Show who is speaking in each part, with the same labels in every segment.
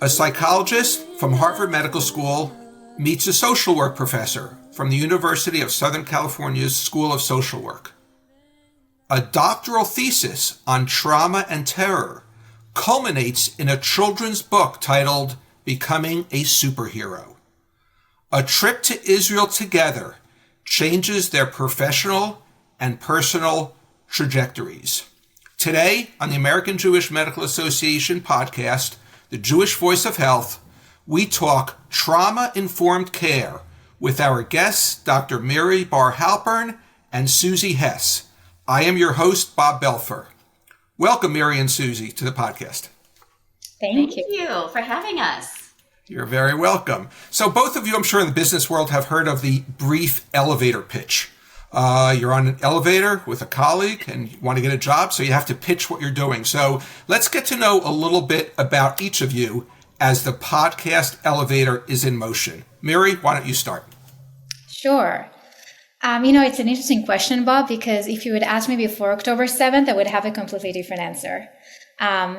Speaker 1: A psychologist from Harvard Medical School meets a social work professor from the University of Southern California's School of Social Work. A doctoral thesis on trauma and terror culminates in a children's book titled Becoming a Superhero. A trip to Israel together changes their professional and personal trajectories. Today, on the American Jewish Medical Association podcast, The Jewish Voice of Health, we talk trauma-informed care with our guests, Dr. Miri Bar-Halpern and Susie Hess. I am your host, Bob Belfer. Welcome, Miri and Susie, to the podcast.
Speaker 2: Thank you for having us.
Speaker 1: You're very welcome. So both of you, I'm sure in the business world, have heard of the brief elevator pitch. You're on an elevator with a colleague and you want to get a job, so you have to pitch what you're doing. So let's get to know a little bit about each of you as the podcast elevator is in motion. Miri, why don't you start?
Speaker 3: Sure. It's an interesting question, Bob, because if you would ask me before October 7th, I would have a completely different answer.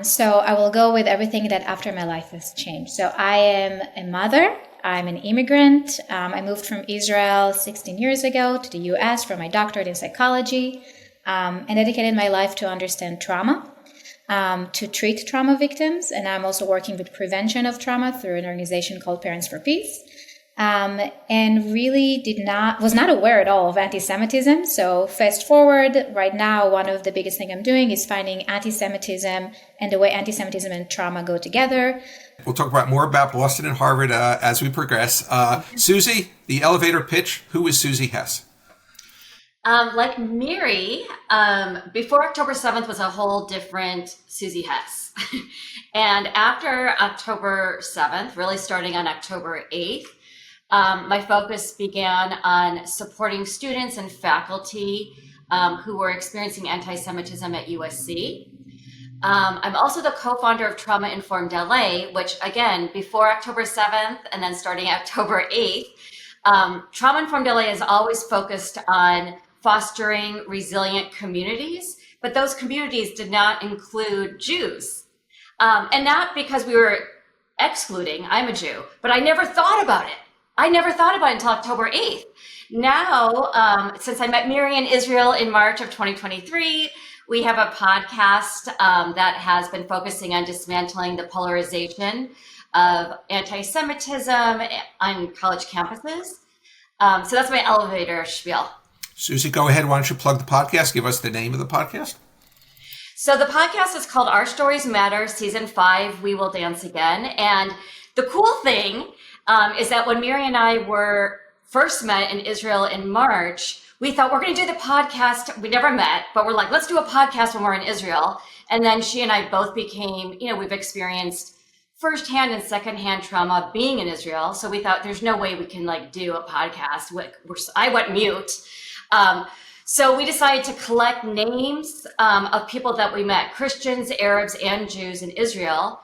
Speaker 3: So I will go with everything that after my life has changed. So I am a mother. I'm an immigrant. I moved from Israel 16 years ago to the US for my doctorate in psychology and dedicated my life to understand trauma, to treat trauma victims. And I'm also working with prevention of trauma through an organization called Parents for Peace. And really was not aware at all of anti-Semitism. So fast forward, right now, one of the biggest things I'm doing is finding anti-Semitism and the way anti-Semitism and trauma go together.
Speaker 1: We'll talk more about Boston and Harvard as we progress. Susie, the elevator pitch, who is Susie Hess?
Speaker 2: Like Miri, before October 7th was a whole different Susie Hess. And after October 7th, really starting on October 8th, my focus began on supporting students and faculty who were experiencing anti-Semitism at USC. I'm also the co-founder of Trauma Informed LA, which again, before October 7th and then starting October 8th, Trauma Informed LA is always focused on fostering resilient communities, but those communities did not include Jews. And not because we were excluding, I'm a Jew, but I never thought about it. I never thought about it until October 8th. Now, since I met Miri in Israel in March of 2023, we have a podcast that has been focusing on dismantling the polarization of anti-Semitism on college campuses. So that's my elevator spiel.
Speaker 1: Susie, go ahead. Why don't you plug the podcast? Give us the name of the podcast.
Speaker 2: So the podcast is called Our Stories Matter, Season 5, We Will Dance Again. And the cool thing is that when Miri and I were first met in Israel in March, we thought we're going to do the podcast. We never met, but we're like, let's do a podcast when we're in Israel. And then she and I both became, we've experienced firsthand and secondhand trauma being in Israel. So we thought there's no way we can do a podcast. I went mute. So we decided to collect names of people that we met, Christians, Arabs, and Jews in Israel.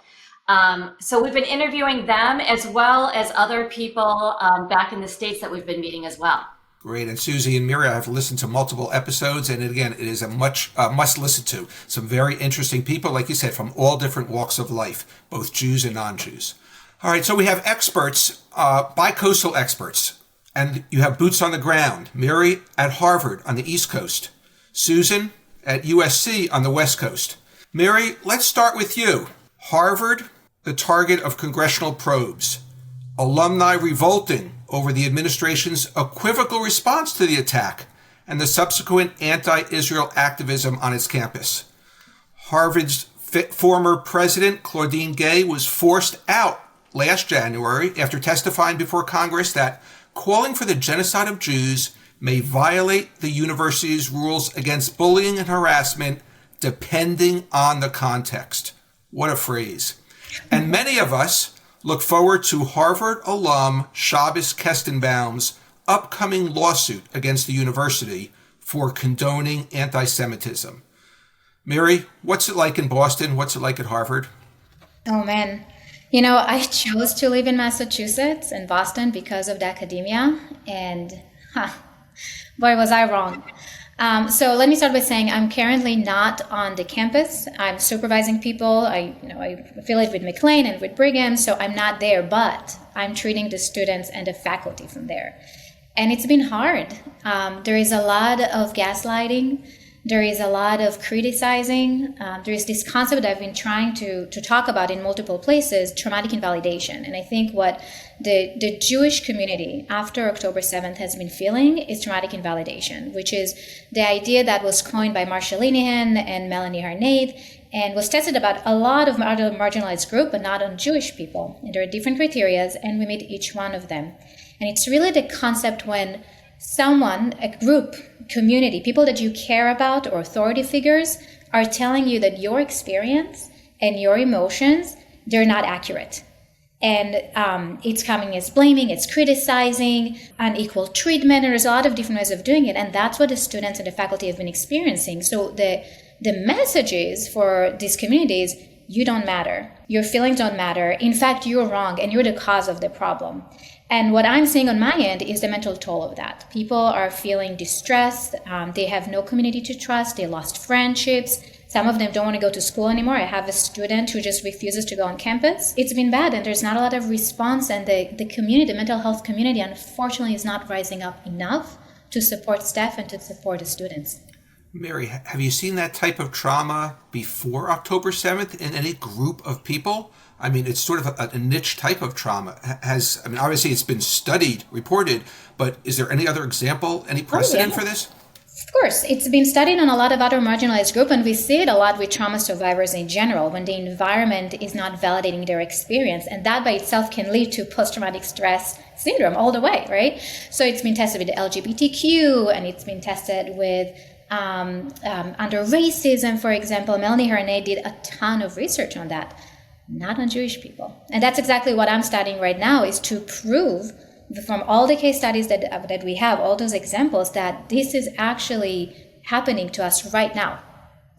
Speaker 2: So we've been interviewing them as well as other people back in the States that we've been meeting as well.
Speaker 1: Great. And Susie and Miri, I've listened to multiple episodes, and again, it is a must listen to. Some very interesting people, like you said, from all different walks of life, both Jews and non-Jews. All right, so we have experts, bi-coastal experts, and you have boots on the ground. Miri at Harvard on the East Coast, Susan at USC on the West Coast. Miri, let's start with you. Harvard, the target of congressional probes. Alumni revolting over the administration's equivocal response to the attack and the subsequent anti-Israel activism on its campus. Harvard's former president, Claudine Gay, was forced out last January after testifying before Congress that calling for the genocide of Jews may violate the university's rules against bullying and harassment depending on the context. What a phrase. And many of us look forward to Harvard alum Shabbos Kestenbaum's upcoming lawsuit against the university for condoning anti-Semitism. Miri, what's it like in Boston? What's it like at Harvard?
Speaker 3: Oh, man. I chose to live in Massachusetts and Boston because of the academia. And boy, was I wrong. So let me start by saying I'm currently not on the campus. I'm supervising people. I affiliate with McLean and with Brigham, so I'm not there, but I'm treating the students and the faculty from there. And it's been hard. There is a lot of gaslighting. There is a lot of criticizing. There is this concept that I've been trying to talk about in multiple places, traumatic invalidation. And I think what the Jewish community after October 7th has been feeling is traumatic invalidation, which is the idea that was coined by Marsha Linehan and Melanie Harnaid and was tested about a lot of other marginalized groups, but not on Jewish people. And there are different criteria, and we meet each one of them. And it's really the concept when someone, a group, community, people that you care about or authority figures are telling you that your experience and your emotions, they're not accurate. And it's coming as blaming, it's criticizing, unequal treatment, and there's a lot of different ways of doing it. And that's what the students and the faculty have been experiencing. So the messages for these communities, you don't matter. Your feelings don't matter. In fact, you're wrong and you're the cause of the problem. And what I'm seeing on my end is the mental toll of that. People are feeling distressed. They have no community to trust. They lost friendships. Some of them don't want to go to school anymore. I have a student who just refuses to go on campus. It's been bad, and there's not a lot of response. And the community, the mental health community, unfortunately, is not rising up enough to support staff and to support the students.
Speaker 1: Mary, have you seen that type of trauma before October 7th in any group of people? I mean, it's sort of a niche type of trauma. Obviously it's been studied, reported, but is there any other example, any precedent for this?
Speaker 3: Of course, it's been studied on a lot of other marginalized groups, and we see it a lot with trauma survivors in general, when the environment is not validating their experience, and that by itself can lead to post-traumatic stress syndrome all the way, right? So it's been tested with LGBTQ, and it's been tested with under racism, for example. Melanie Harnaid did a ton of research on that, not on Jewish people. And that's exactly what I'm studying right now, is to prove from all the case studies that we have, all those examples, that this is actually happening to us right now.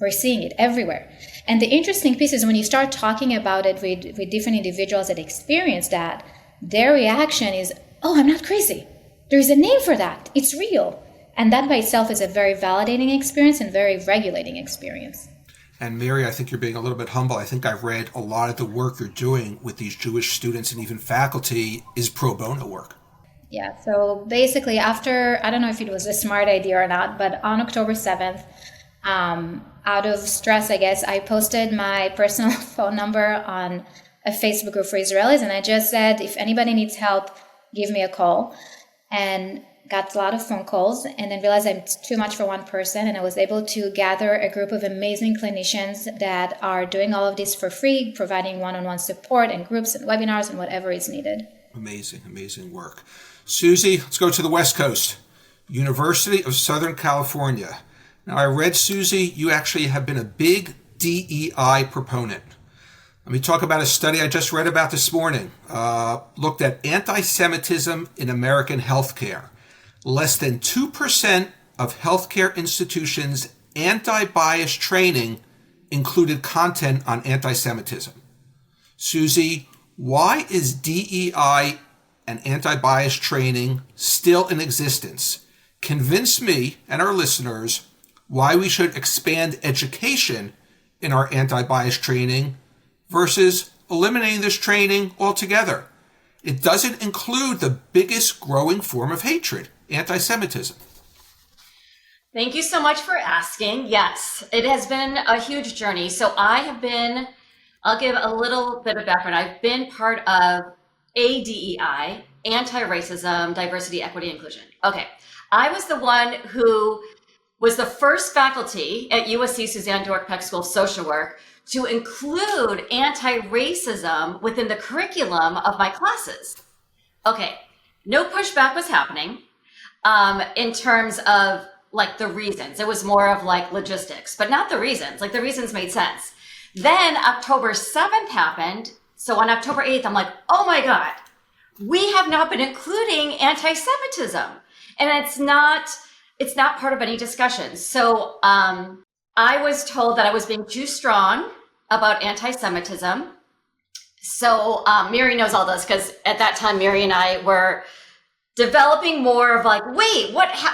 Speaker 3: We're seeing it everywhere. And the interesting piece is when you start talking about it with different individuals that experience that, their reaction is, oh, I'm not crazy. There's a name for that. It's real. And that by itself is a very validating experience and very regulating experience.
Speaker 1: And Mary, I think you're being a little bit humble. I think I've read a lot of the work you're doing with these Jewish students and even faculty is pro bono work.
Speaker 3: Yeah, so basically after, I don't know if it was a smart idea or not, but on October 7th, out of stress, I guess, I posted my personal phone number on a Facebook group for Israelis, and I just said, if anybody needs help, give me a call. And got a lot of phone calls, and then realized it's too much for one person, and I was able to gather a group of amazing clinicians that are doing all of this for free, providing one-on-one support and groups and webinars and whatever is needed.
Speaker 1: Amazing work. Susie, let's go to the West Coast. University of Southern California. Now, I read, Susie, you actually have been a big DEI proponent. Let me talk about a study I just read about this morning. Looked at anti-Semitism in American healthcare. Less than 2% of healthcare institutions' anti-bias training included content on anti-Semitism. Susie, why is DEI and anti-bias training still in existence? Convince me and our listeners why we should expand education in our anti-bias training versus eliminating this training altogether. It doesn't include the biggest growing form of hatred, anti-Semitism.
Speaker 2: Thank you so much for asking. Yes, it has been a huge journey. So I'll give a little bit of background. I've been part of ADEI, Anti-Racism, Diversity, Equity, Inclusion. Okay, I was the one who was the first faculty at USC Suzanne Dork Peck School of Social Work to include anti-racism within the curriculum of my classes. Okay, no pushback was happening in terms of like the reasons. It was more of like logistics, but not the reasons. Like the reasons made sense. Then October 7th happened. So on October 8th, I'm like, oh my God, we have not been including anti-Semitism. And it's not part of any discussion. So I was told that I was being too strong about anti-Semitism. So Miri knows all this because at that time, Miri and I were developing more of like, wait,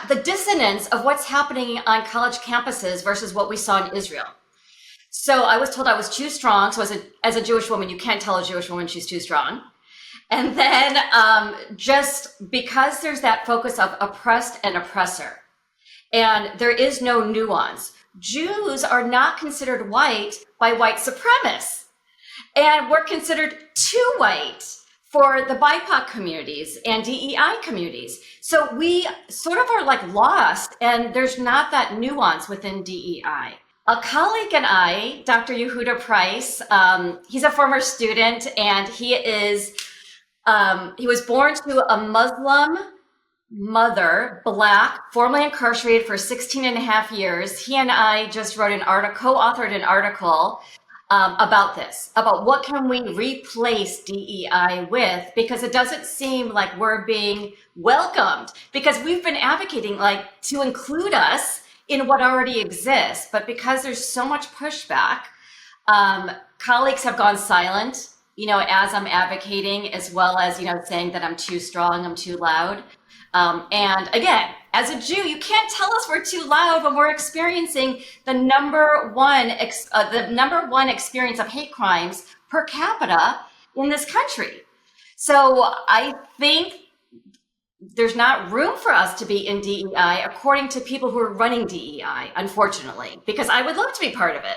Speaker 2: the dissonance of what's happening on college campuses versus what we saw in Israel. So I was told I was too strong. So as a Jewish woman, you can't tell a Jewish woman she's too strong. And then just because there's that focus of oppressed and oppressor, and there is no nuance. Jews are not considered white by white supremacists, and we're considered too white for the BIPOC communities and DEI communities. So we sort of are like lost, and there's not that nuance within DEI. A colleague and I, Dr. Yehuda Price, he's a former student, and he was born to a Muslim mother, Black, formerly incarcerated for 16 and a half years. He and I just co-authored an article about this, about what can we replace DEI with, because it doesn't seem like we're being welcomed, because we've been advocating like to include us in what already exists, but because there's so much pushback, colleagues have gone silent, as I'm advocating, as well as, saying that I'm too strong, I'm too loud. And again, as a Jew, you can't tell us we're too loud when we're experiencing the number one experience of hate crimes per capita in this country. So I think there's not room for us to be in DEI, according to people who are running DEI, unfortunately, because I would love to be part of it.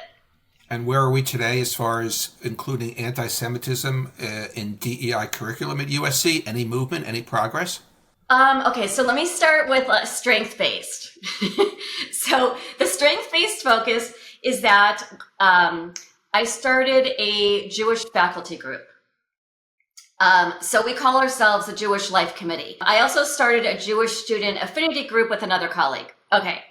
Speaker 1: And where are we today as far as including anti-Semitism in DEI curriculum at USC? Any movement, any progress?
Speaker 2: Okay, so let me start with strength-based. So the strength-based focus is that I started a Jewish faculty group. So we call ourselves the Jewish Life Committee. I also started a Jewish student affinity group with another colleague. Okay,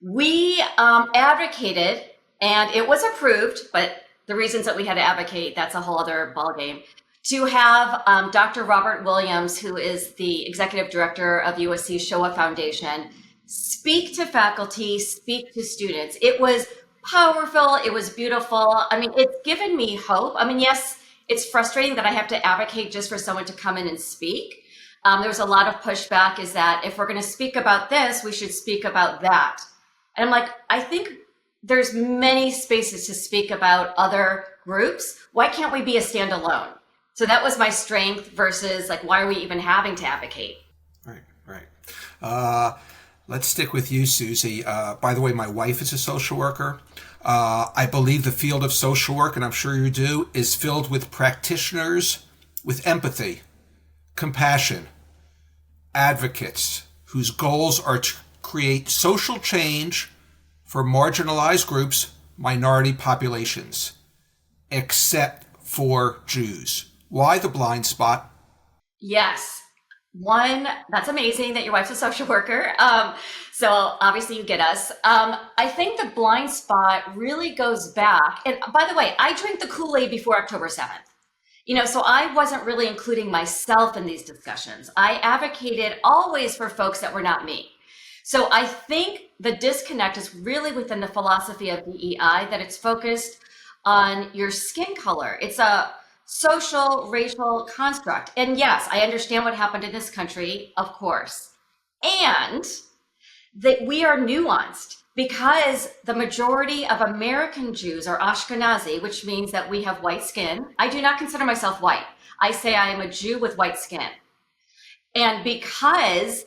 Speaker 2: we advocated, and it was approved, but the reasons that we had to advocate, that's a whole other ballgame, to have Dr. Robert Williams, who is the executive director of USC Shoah Foundation, speak to faculty, speak to students. It was powerful. It was beautiful. I mean, it's given me hope. I mean, yes, it's frustrating that I have to advocate just for someone to come in and speak. There was a lot of pushback, is that if we're going to speak about this, we should speak about that. And I'm like, I think there's many spaces to speak about other groups. Why can't we be a standalone? So that was my strength versus like, why are we even having to advocate?
Speaker 1: Right. Let's stick with you, Susie. By the way, my wife is a social worker. I believe the field of social work, and I'm sure you do, is filled with practitioners with empathy, compassion, advocates whose goals are to create social change for marginalized groups, minority populations, except for Jews. Why the blind spot?
Speaker 2: Yes. One, that's amazing that your wife's a social worker. So obviously you get us. I think the blind spot really goes back. And by the way, I drank the Kool-Aid before October 7th. So I wasn't really including myself in these discussions. I advocated always for folks that were not me. So I think the disconnect is really within the philosophy of DEI, that it's focused on your skin color. It's a social, racial construct. And yes, I understand what happened in this country, of course. And that we are nuanced, because the majority of American Jews are Ashkenazi, which means that we have white skin. I do not consider myself white. I say I am a Jew with white skin. And because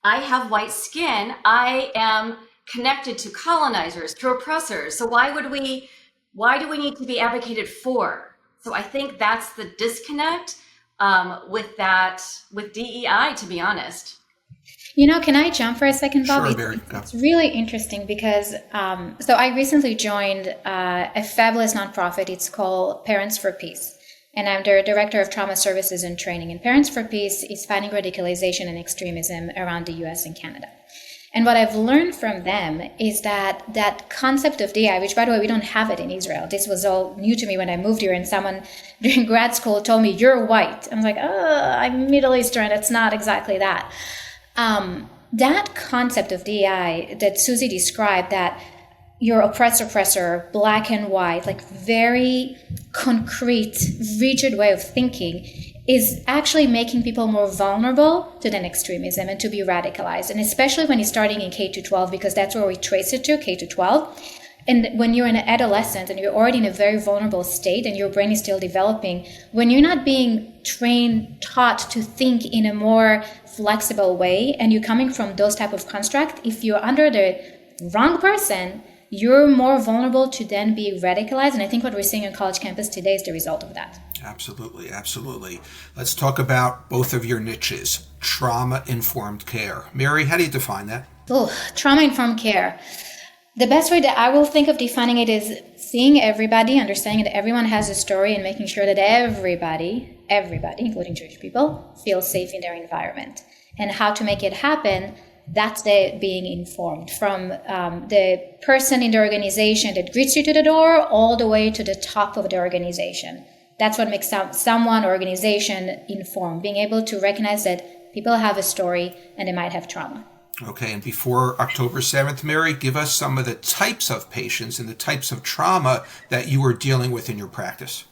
Speaker 2: I have white skin, I am connected to colonizers, to oppressors. So why do we need to be advocated for? So I think that's the disconnect with DEI, to be honest.
Speaker 3: Can I jump for a second, Bob?
Speaker 1: Sure, Mary.
Speaker 3: It's really interesting because, so I recently joined a fabulous nonprofit. It's called Parents for Peace. And I'm the director of trauma services and training. And Parents for Peace is fighting radicalization and extremism around the US and Canada. And what I've learned from them is that concept of DI, which by the way, we don't have it in Israel. This was all new to me when I moved here, and someone during grad school told me, "You're white." I was like, "Oh, I'm Middle Eastern. It's not exactly that." That concept of DI that Susie described, that your oppressor, black and white, like very concrete, rigid way of thinking, is actually making people more vulnerable to then extremism and to be radicalized. And especially when it's starting in K to 12, because that's where we trace it to, K to 12. And when you're an adolescent and you're already in a very vulnerable state and your brain is still developing, when you're not being taught to think in a more flexible way, and you're coming from those type of construct, if you're under the wrong person, you're more vulnerable to then be radicalized. And I think what we're seeing on college campus today is the result of that.
Speaker 1: Absolutely, absolutely. Let's talk about both of your niches, trauma-informed care. Miri, how do you define that?
Speaker 3: Oh, trauma-informed care. The best way that I will think of defining it is seeing everybody, understanding that everyone has a story, and making sure that everybody, including Jewish people, feels safe in their environment. And how to make it happen, that's the being informed from the person in the organization that greets you to the door all the way to the top of the organization. That's what makes someone or organization informed, being able to recognize that people have a story and they might have trauma.
Speaker 1: Okay, and before October 7th, Miri, give us some of the types of patients and the types of trauma that you were dealing with in your practice.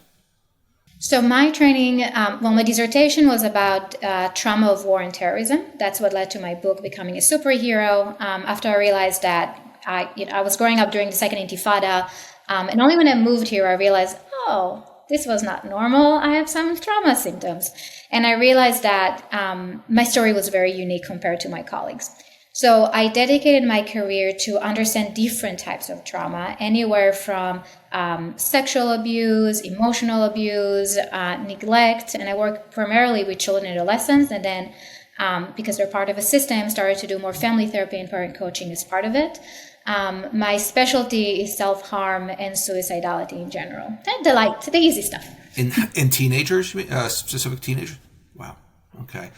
Speaker 3: So my training, my dissertation was about trauma of war and terrorism. That's what led to my book, Becoming a Superhero, after I realized that I was growing up during the Second Intifada, and only when I moved here, I realized, this was not normal. I have some trauma symptoms. And I realized that my story was very unique compared to my colleagues. So I dedicated my career to understand different types of trauma, anywhere from sexual abuse, emotional abuse, neglect. And I work primarily with children and adolescents. And then because they're part of a system, started to do more family therapy and parent coaching as part of it. My specialty is self-harm and suicidality in general. The easy stuff.
Speaker 1: In teenagers, specific teenagers? Wow. Okay.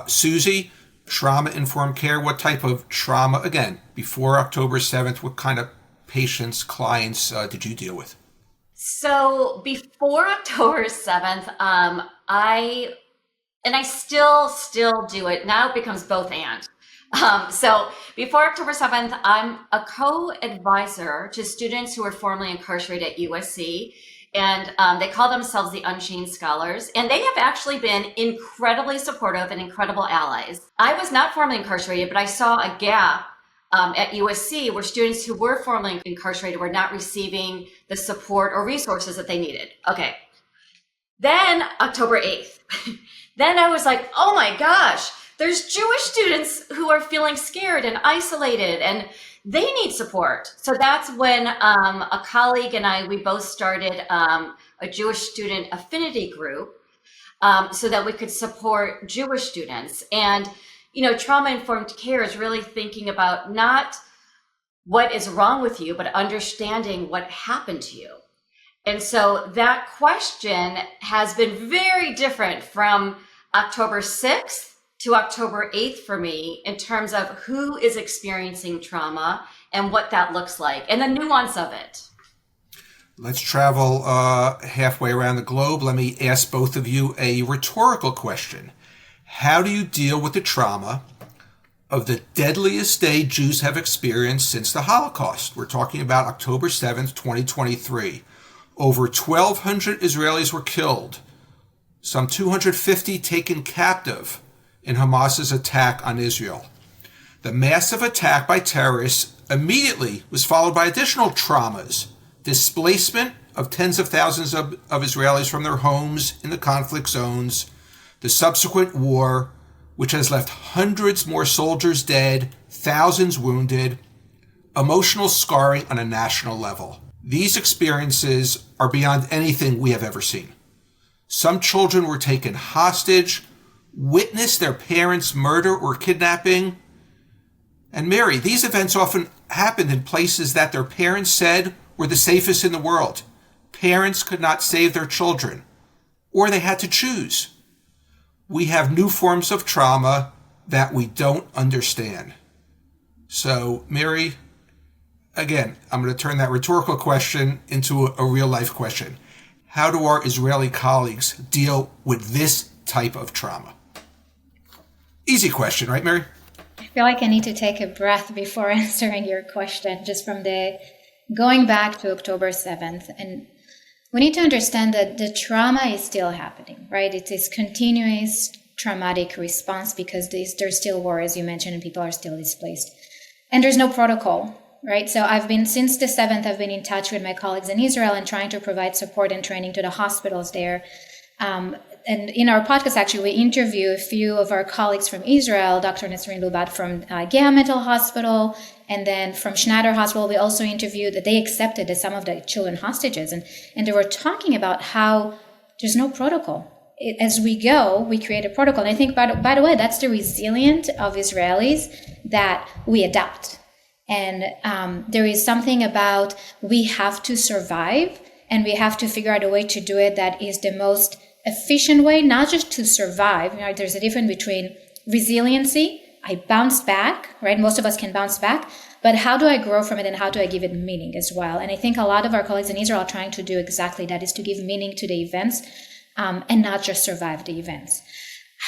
Speaker 1: Susie, trauma-informed care, what type of trauma, again, before October 7th, what kind of patients, clients did you deal with?
Speaker 2: So before October 7th, I still do it. Now it becomes both and. So before October 7th, I'm a co-advisor to students who were formerly incarcerated at USC, and they call themselves the Unchained Scholars, and they have actually been incredibly supportive and incredible allies. I was not formerly incarcerated, but I saw a gap at USC where students who were formerly incarcerated were not receiving the support or resources that they needed. Okay. Then October 8th, then I was like, oh my gosh, there's Jewish students who are feeling scared and isolated, and they need support. So that's when a colleague and we both started a Jewish student affinity group so that we could support Jewish students. And, trauma-informed care is really thinking about not what is wrong with you, but understanding what happened to you. And so that question has been very different from October 6th to October 8th for me in terms of who is experiencing trauma and what that looks like and the nuance of it.
Speaker 1: Let's travel halfway around the globe. Let me ask both of you a rhetorical question. How do you deal with the trauma of the deadliest day Jews have experienced since the Holocaust? We're talking about October 7th, 2023. Over 1,200 Israelis were killed, some 250 taken captive in Hamas's attack on Israel. The massive attack by terrorists immediately was followed by additional traumas, displacement of tens of thousands of Israelis from their homes in the conflict zones, the subsequent war, which has left hundreds more soldiers dead, thousands wounded, emotional scarring on a national level. These experiences are beyond anything we have ever seen. Some children were taken hostage, witnessed their parents' murder or kidnapping. And Miri, these events often happened in places that their parents said were the safest in the world. Parents could not save their children, or they had to choose. We have new forms of trauma that we don't understand. So, Miri, again, I'm going to turn that rhetorical question into a real-life question. How do our Israeli colleagues deal with this type of trauma? Easy question, right, Miri?
Speaker 3: I feel like I need to take a breath before answering your question, just from the going back to October 7th. And We need to understand that the trauma is still happening, right? It is continuous traumatic response because there's still war, as you mentioned, and people are still displaced. And there's no protocol, right? So since the 7th, I've been in touch with my colleagues in Israel and trying to provide support and training to the hospitals there. And in our podcast, actually, we interview a few of our colleagues from Israel, Dr. Nesrin Lubat from Geha Mental Hospital, and then from Schneider Hospital, we also interviewed that they accepted as some of the children hostages. And they were talking about how there's no protocol. As we go, we create a protocol. And I think, by the way, that's the resilience of Israelis that we adapt. And there is something about we have to survive, and we have to figure out a way to do it that is the most efficient way, not just to survive. You know, there's a difference between resiliency. I bounce back, right? Most of us can bounce back, but how do I grow from it and how do I give it meaning as well? And I think a lot of our colleagues in Israel are trying to do exactly that, is to give meaning to the events and not just survive the events.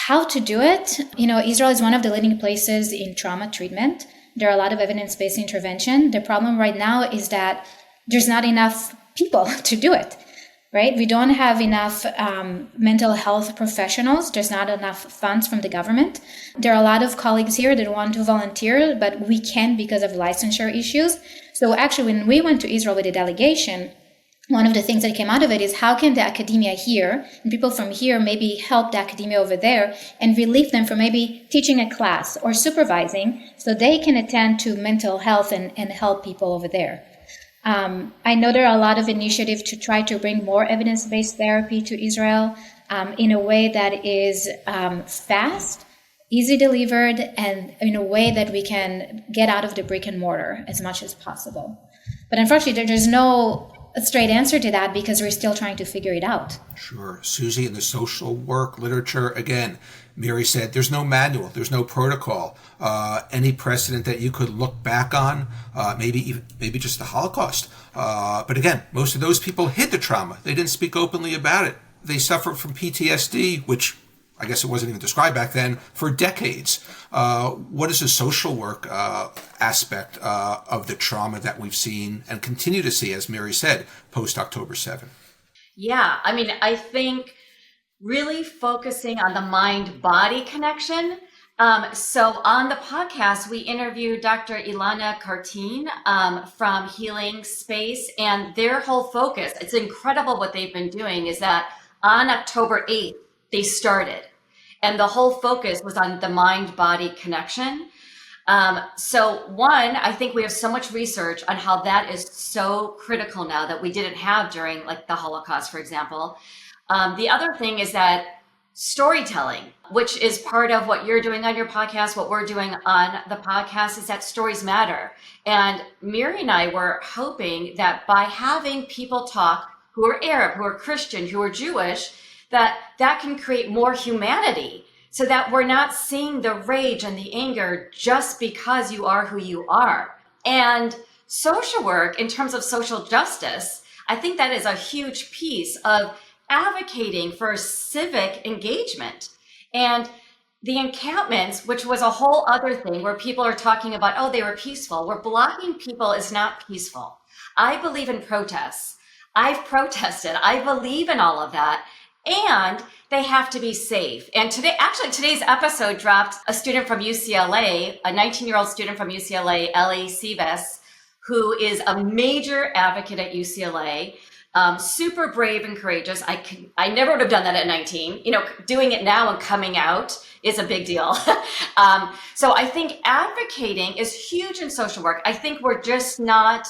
Speaker 3: How to do it? You know, Israel is one of the leading places in trauma treatment. There are a lot of evidence-based intervention. The problem right now is that there's not enough people to do it. Right? We don't have enough mental health professionals. There's not enough funds from the government. There are a lot of colleagues here that want to volunteer, but we can't because of licensure issues. So actually, when we went to Israel with a delegation, one of the things that came out of it is how can the academia here and people from here maybe help the academia over there and relieve them from maybe teaching a class or supervising so they can attend to mental health and help people over there. I know there are a lot of initiatives to try to bring more evidence-based therapy to Israel in a way that is fast, easy delivered, and in a way that we can get out of the brick and mortar as much as possible. But unfortunately, there's no straight answer to that because we're still trying to figure it out.
Speaker 1: Sure. Susie, in the social work literature, again, Miri said there's no manual, there's no protocol, any precedent that you could look back on, maybe just the Holocaust. But again, most of those people hid the trauma. They didn't speak openly about it. They suffered from PTSD, which I guess it wasn't even described back then, for decades. What is the social work aspect of the trauma that we've seen and continue to see, as Miri said, post-October 7th?
Speaker 2: Yeah, I mean, I think really focusing on the mind-body connection. So on the podcast, we interviewed Dr. Ilana Kartin from Healing Space, and their whole focus, it's incredible what they've been doing, is that on October 8th, they started. And the whole focus was on the mind-body connection. So one, I think we have so much research on how that is so critical now that we didn't have during like the Holocaust, for example. The other thing is that storytelling, which is part of what you're doing on your podcast, what we're doing on the podcast, is that stories matter. And Miri and I were hoping that by having people talk who are Arab, who are Christian, who are Jewish, that can create more humanity so that we're not seeing the rage and the anger just because you are who you are. And social work, in terms of social justice, I think that is a huge piece of advocating for civic engagement. And the encampments, which was a whole other thing where people are talking about, oh, they were peaceful. Where blocking people is not peaceful. I believe in protests. I've protested. I believe in all of that. And they have to be safe. And today's episode dropped a student from UCLA, a 19-year-old student from UCLA, LCSW-IL, who is a major advocate at UCLA, super brave and courageous. I never would have done that at 19. You know, doing it now and coming out is a big deal. So I think advocating is huge in social work. I think we're just not,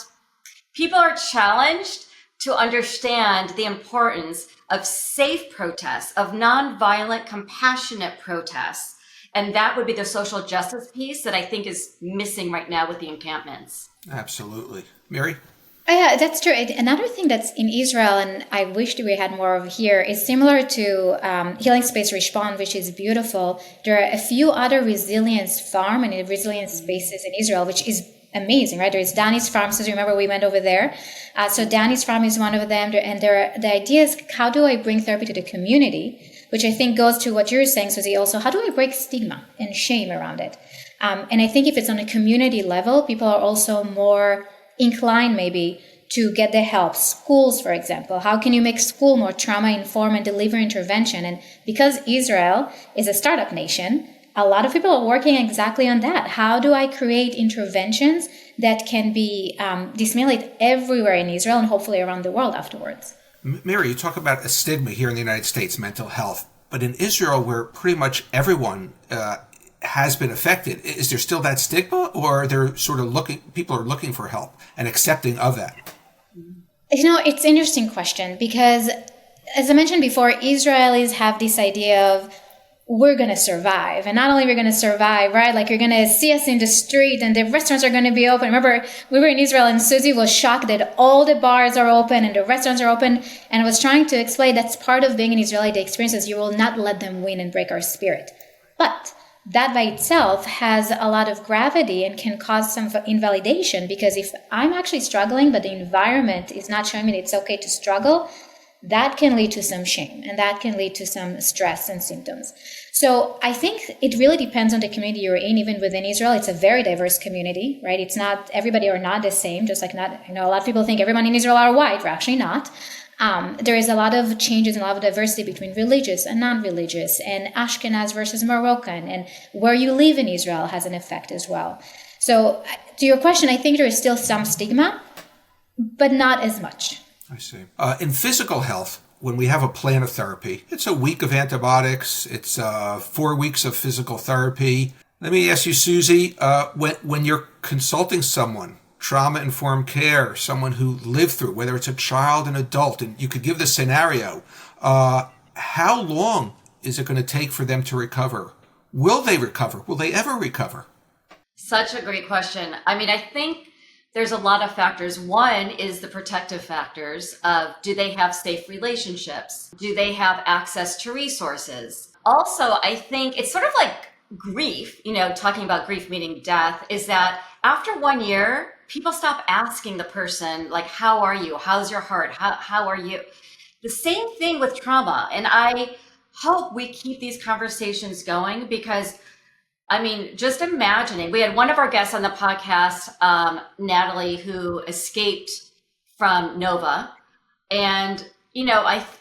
Speaker 2: people are challenged to understand the importance of safe protests, of nonviolent, compassionate protests. And that would be the social justice piece that I think is missing right now with the encampments.
Speaker 1: Absolutely. Miri?
Speaker 3: Oh, yeah, that's true. Another thing that's in Israel, and I wish that we had more of here, is similar to Healing Space Respond, which is beautiful. There are a few other resilience farm and resilience spaces in Israel, which is amazing, right? There's Danny's Farm. So remember, we went over there. So Danny's Farm is one of them. And the idea is, how do I bring therapy to the community? Which I think goes to what you're saying, Susie, also, how do I break stigma and shame around it? And I think if it's on a community level, people are also more inclined maybe to get the help. Schools, for example, how can you make school more trauma-informed and deliver intervention? And because Israel is a startup nation, a lot of people are working exactly on that. How do I create interventions that can be disseminated everywhere in Israel and hopefully around the world afterwards?
Speaker 1: Miri, you talk about a stigma here in the United States, mental health, but in Israel, where pretty much everyone has been affected, is there still that stigma, or they're sort of people are looking for help and accepting of that?
Speaker 3: It's an interesting question because, as I mentioned before, Israelis have this idea of we're going to survive. And not only we're going to survive, right? Like you're going to see us in the street and the restaurants are going to be open. Remember, we were in Israel and Susie was shocked that all the bars are open and the restaurants are open. And I was trying to explain that's part of being an Israeli. The experience is you will not let them win and break our spirit. But that by itself has a lot of gravity and can cause some invalidation, because if I'm actually struggling, but the environment is not showing me that it's okay to struggle, that can lead to some shame and that can lead to some stress and symptoms. So I think it really depends on the community you're in. Even within Israel, it's a very diverse community, right? It's not, everybody are not the same, just like not, a lot of people think everyone in Israel are white. We're actually not. There is a lot of changes and a lot of diversity between religious and non-religious, and Ashkenaz versus Moroccan, and where you live in Israel has an effect as well. So to your question, I think there is still some stigma, but not as much.
Speaker 1: I see. In physical health, when we have a plan of therapy, it's a week of antibiotics, it's 4 weeks of physical therapy. Let me ask you, Susie, when you're consulting someone, trauma-informed care, someone who lived through, whether it's a child, an adult, and you could give the scenario, how long is it going to take for them to recover? Will they recover? Will they ever recover?
Speaker 2: Such a great question. I mean, I think there's a lot of factors. One is the protective factors of, do they have safe relationships? Do they have access to resources? Also, I think it's sort of like grief, talking about grief meaning death, is that after 1 year, people stop asking the person, like, how are you? How's your heart? How are you? The same thing with trauma. And I hope we keep these conversations going, because just imagining, we had one of our guests on the podcast, Natalie, who escaped from Nova. And,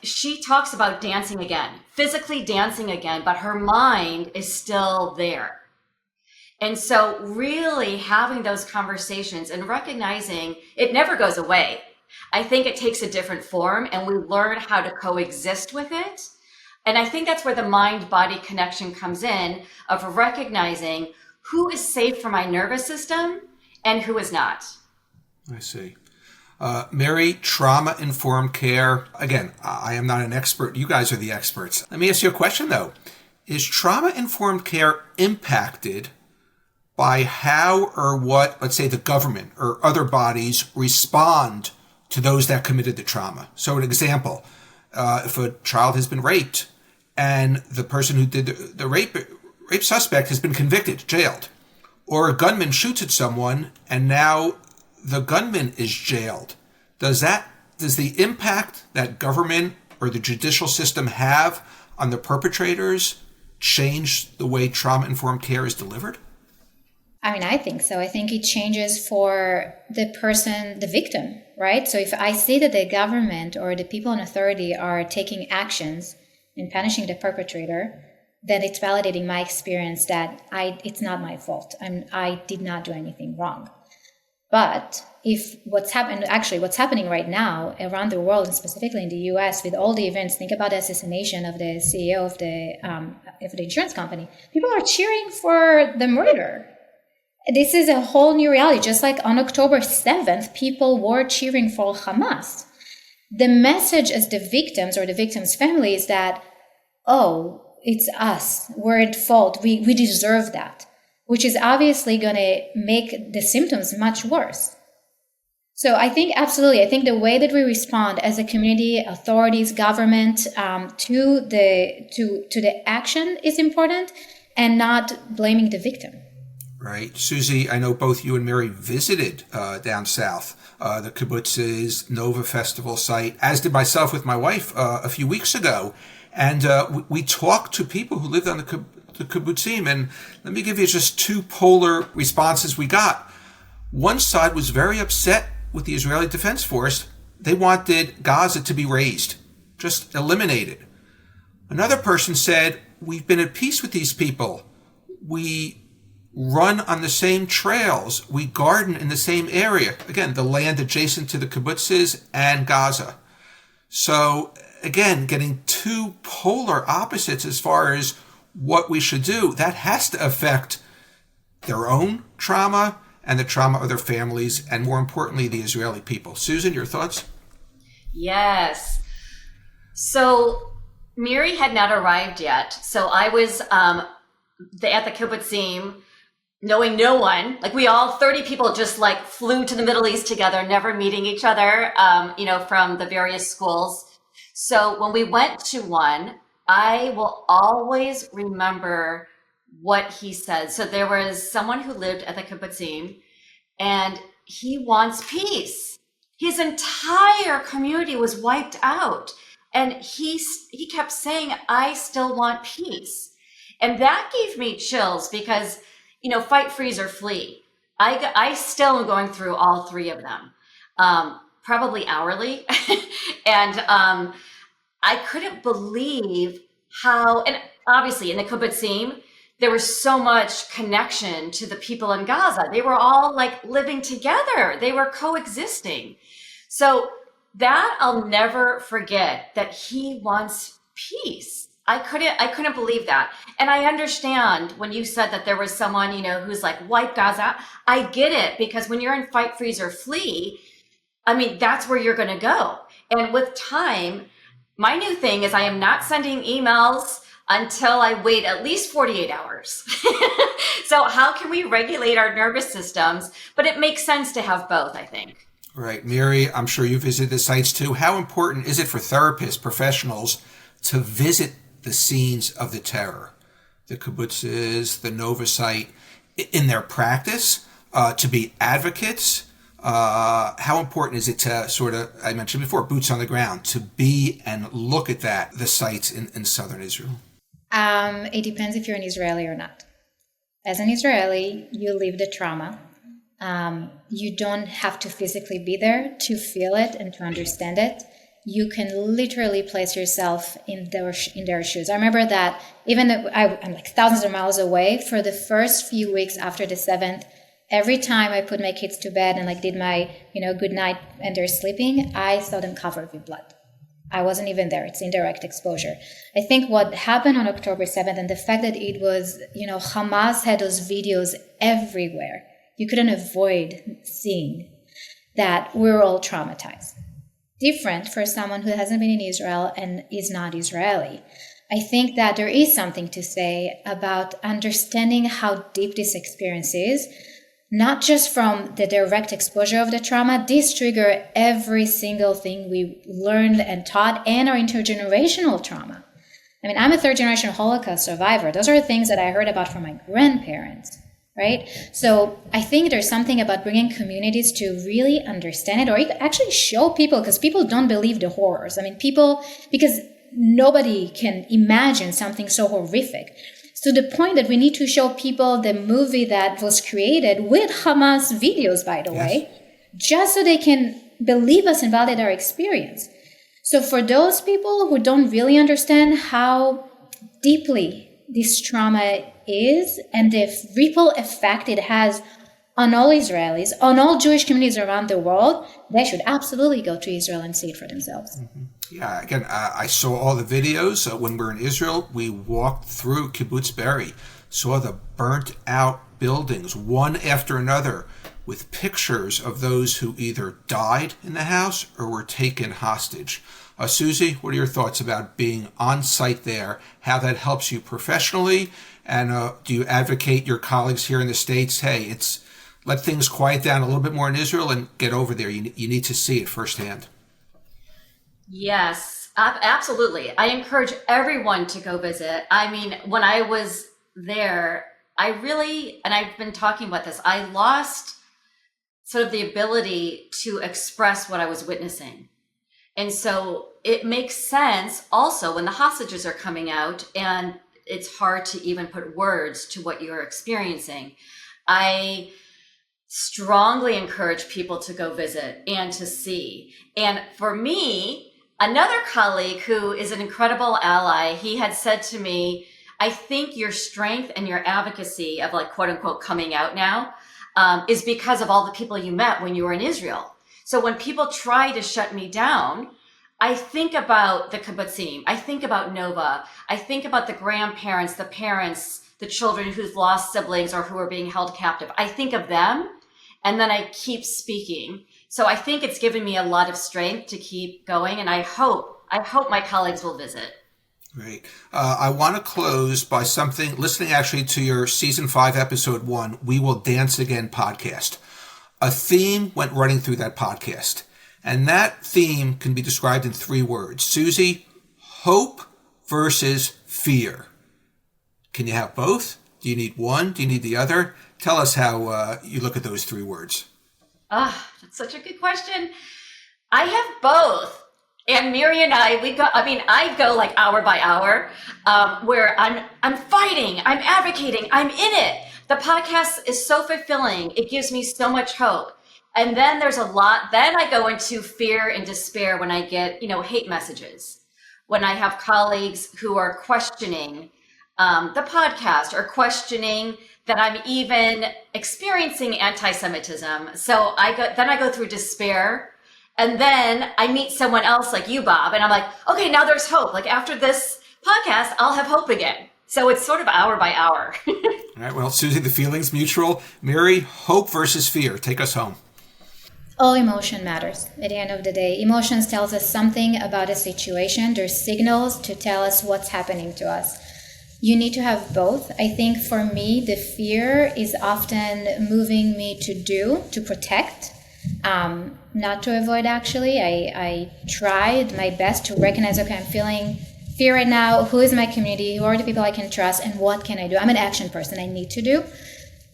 Speaker 2: she talks about dancing again, physically dancing again, but her mind is still there. And so really having those conversations and recognizing it never goes away. I think it takes a different form and we learn how to coexist with it. And I think that's where the mind-body connection comes in, of recognizing who is safe for my nervous system and who is not.
Speaker 1: I see. Miri, trauma-informed care. Again, I am not an expert. You guys are the experts. Let me ask you a question, though. Is trauma-informed care impacted by how or what, let's say, the government or other bodies respond to those that committed the trauma? So an example, if a child has been raped, and the person who did the rape suspect has been convicted, jailed, or a gunman shoots at someone and now the gunman is jailed. Does the impact that government or the judicial system have on the perpetrators change the way trauma-informed care is delivered?
Speaker 3: I think so. I think it changes for the person, the victim, right? So if I see that the government or the people in authority are taking actions and punishing the perpetrator, then it's validating my experience that it's not my fault. I did not do anything wrong. But if what's happening right now around the world, and specifically in the US, with all the events, think about the assassination of the CEO of the insurance company. People are cheering for the murder. This is a whole new reality. Just like on October 7th, people were cheering for Hamas. The message as the victims or the victims' family is that, it's us. We're at fault. We deserve that, which is obviously going to make the symptoms much worse. So I think absolutely. I think the way that we respond as a community, authorities, government, to the action is important, and not blaming the victim.
Speaker 1: Right. Susie, I know both you and Miri visited down south, the kibbutz's Nova Festival site, as did myself with my wife a few weeks ago. And we talked to people who lived on the kibbutzim. And let me give you just two polar responses we got. One side was very upset with the Israeli Defense Force, they wanted Gaza to be razed, just eliminated. Another person said, we've been at peace with these people. We run on the same trails. We garden in the same area. Again, the land adjacent to the kibbutzes and Gaza. So again, getting two polar opposites as far as what we should do, that has to affect their own trauma and the trauma of their families, and more importantly, the Israeli people. Susan, your thoughts?
Speaker 2: Yes. So Miri had not arrived yet. So I was at the kibbutzim, knowing no one. Like we all, 30 people just like flew to the Middle East together, never meeting each other, from the various schools. So when we went to one, I will always remember what he said. So there was someone who lived at the kibbutzim, and he wants peace. His entire community was wiped out. And he kept saying, I still want peace. And that gave me chills because, fight, freeze, or flee. I still am going through all three of them, probably hourly. And I couldn't believe how, and obviously in the kibbutzim, there was so much connection to the people in Gaza. They were all like living together. They were coexisting. So that I'll never forget, that he wants peace. I couldn't believe that. And I understand when you said that there was someone, who's like, wipe Gaza. I get it, because when you're in fight, freeze, or flee, that's where you're going to go. And with time, my new thing is I am not sending emails until I wait at least 48 hours. So how can we regulate our nervous systems? But it makes sense to have both, I think.
Speaker 1: Right. Miri, I'm sure you visited the sites too. How important is it for therapists, professionals, to visit the scenes of the terror, the kibbutzes, the Nova site, in their practice, to be advocates? How important is it to sort of, I mentioned before, boots on the ground, to be and look at the sites in southern Israel?
Speaker 3: It depends if you're an Israeli or not. As an Israeli, you live the trauma. You don't have to physically be there to feel it and to understand it. You can literally place yourself in their shoes. I remember that even though I'm like thousands of miles away, for the first few weeks after the 7th, every time I put my kids to bed and did my, good night and they're sleeping, I saw them covered with blood. I wasn't even there. It's indirect exposure. I think what happened on October 7th and the fact that it was, Hamas had those videos everywhere. You couldn't avoid seeing that we're all traumatized. Different for someone who hasn't been in Israel and is not Israeli. I think that there is something to say about understanding how deep this experience is, not just from the direct exposure of the trauma. This triggered every single thing we learned and taught, and our intergenerational trauma. I'm a third-generation Holocaust survivor. Those are things that I heard about from my grandparents, right? So I think there's something about bringing communities to really understand it, or actually show people, because people don't believe the horrors. Because nobody can imagine something so horrific. To the point that we need to show people the movie that was created with Hamas videos, by the way, just so they can believe us and validate our experience. So for those people who don't really understand how deeply this trauma is and the ripple effect it has on all Israelis, on all Jewish communities around the world, they should absolutely go to Israel and see it for themselves.
Speaker 1: Mm-hmm. Yeah, again, I saw all the videos. When we were in Israel, we walked through Kibbutz Be'eri, saw the burnt out buildings, one after another, with pictures of those who either died in the house or were taken hostage. Susie, what are your thoughts about being on site there, how that helps you professionally, and do you advocate your colleagues here in the States, hey, let things quiet down a little bit more in Israel and get over there. You need to see it firsthand.
Speaker 2: Yes, absolutely. I encourage everyone to go visit. When I was there, and I've been talking about this, I lost sort of the ability to express what I was witnessing. And so it makes sense also when the hostages are coming out and it's hard to even put words to what you're experiencing. I strongly encourage people to go visit and to see. And for me, another colleague who is an incredible ally, he had said to me, I think your strength and your advocacy of like, quote unquote, coming out now is because of all the people you met when you were in Israel. So when people try to shut me down, I think about the kibbutzim. I think about Nova. I think about the grandparents, the parents, the children who've lost siblings or who are being held captive. I think of them, and then I keep speaking. So I think it's given me a lot of strength to keep going, and I hope my colleagues will visit.
Speaker 1: Great. I want to close by listening actually to your season 5, episode 1, We Will Dance Again podcast. A theme went running through that podcast. And that theme can be described in 3 words. Susie, hope versus fear. Can you have both? Do you need one? Do you need the other? Tell us how you look at those 3 words.
Speaker 2: That's such a good question. I have both. And Miri and I go like hour by hour, where I'm fighting, I'm advocating, I'm in it. The podcast is so fulfilling. It gives me so much hope. And then there's a lot, then I go into fear and despair when I get, hate messages, when I have colleagues who are questioning the podcast or questioning that I'm even experiencing anti-Semitism. So I go through despair, and then I meet someone else like you, Bob, and I'm like, okay, now there's hope. Like after this podcast, I'll have hope again. So it's sort of hour by hour.
Speaker 1: All right. Well, Susie, the feeling's mutual. Miri, hope versus fear. Take us home.
Speaker 3: All emotion matters at the end of the day. Emotions tells us something about a situation. There's signals to tell us what's happening to us. You need to have both. I think for me, the fear is often moving me to protect, not to avoid actually. I tried my best to recognize, okay, I'm feeling fear right now. Who is my community? Who are the people I can trust? And what can I do? I'm an action person. I need to do.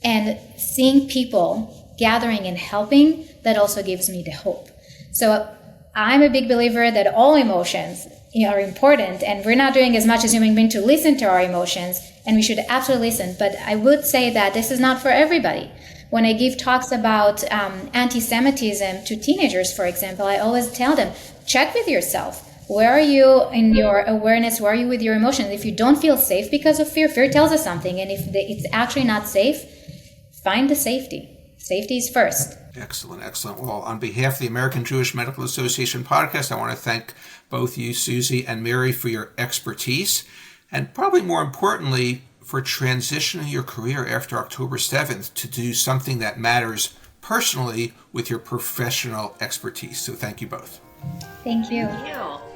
Speaker 3: And seeing people gathering and helping, that also gives me the hope. So I'm a big believer that all emotions are important, and we're not doing as much as human beings to listen to our emotions, and we should absolutely listen. But I would say that this is not for everybody. When I give talks about anti-Semitism to teenagers, for example, I always tell them, check with yourself. Where are you in your awareness? Where are you with your emotions? If you don't feel safe because of fear, fear tells us something. And if it's actually not safe, find the safety. Safety is first.
Speaker 1: Excellent, excellent. Well, on behalf of the American Jewish Medical Association podcast, I want to thank both you, Susie and Miri, for your expertise, and probably more importantly, for transitioning your career after October 7th to do something that matters personally with your professional expertise. So thank you both.
Speaker 3: Thank you.
Speaker 2: Thank you.